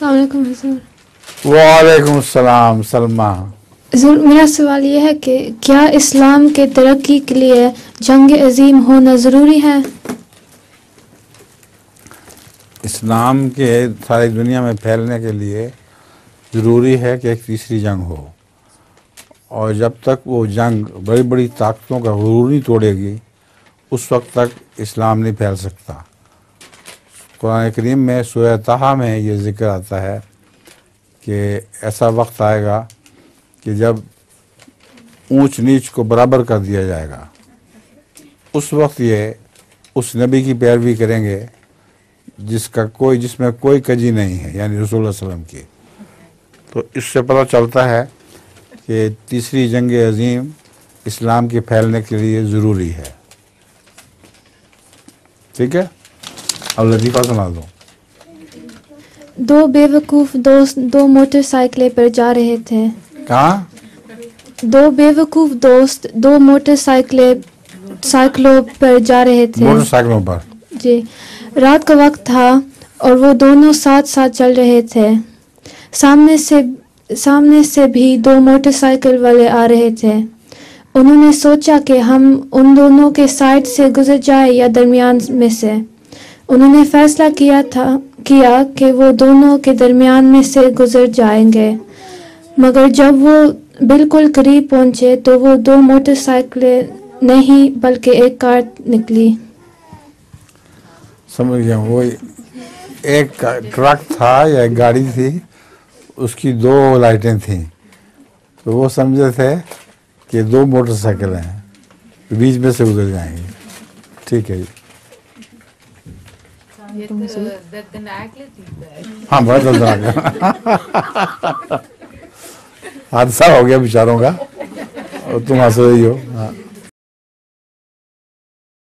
अस्सलामुअलैकुम हुज़ूर। वालेकुम सलाम सलमा। हुज़ूर, मेरा सवाल ये है कि क्या इस्लाम के तरक्की के लिए जंग अजीम होना ज़रूरी है? इस्लाम के सारी दुनिया में फैलने के लिए ज़रूरी है कि एक तीसरी जंग हो, और जब तक वो जंग बड़ी बड़ी ताकतों का गुरूर नहीं तोड़ेगी उस वक्त तक इस्लाम नहीं फैल सकता। कुरान करीम में सूरह ताहा में ये ज़िक्र आता है कि ऐसा वक्त आएगा कि जब ऊंच नीच को बराबर कर दिया जाएगा। उस वक्त ये उस नबी की पैरवी करेंगे जिसमें कोई कजी नहीं है, यानी रसूल सल्लम की। तो इससे पता चलता है कि तीसरी जंग अजीम इस्लाम के फैलने के लिए ज़रूरी है। ठीक है, अब लतीफ़ा सुना दो। दो बेवकूफ़ दोस्त दो मोटरसाइकिलें पर जा रहे थे। कहाँ? दो बेवकूफ़ दोस्त दो साइकिलों पर जा रहे थे। मोटरसाइकिलों पर। जी, रात का वक्त था और वो दोनों साथ साथ चल रहे थे। सामने से भी दो मोटरसाइकिल वाले आ रहे थे। उन्होंने सोचा कि हम उन दोनों के साइड से गुजर जाए या दरमियान में से। उन्होंने फैसला किया कि वो दोनों के दरमियान में से गुजर जाएंगे, मगर जब वो बिल्कुल करीब पहुंचे तो वो दो मोटरसाइकिलें नहीं बल्कि एक कार निकली। समझ गया। वो एक ट्रक था या एक गाड़ी थी, उसकी दो लाइटें थीं, तो वो समझे थे कि दो मोटरसाइकिल हैं, बीच में से गुजर जाएंगे। ठीक है जी। हाँ, बहुत दर्दनाक हादसा हो गया बेचारों का, और तुम हंस रही हो। हाँ।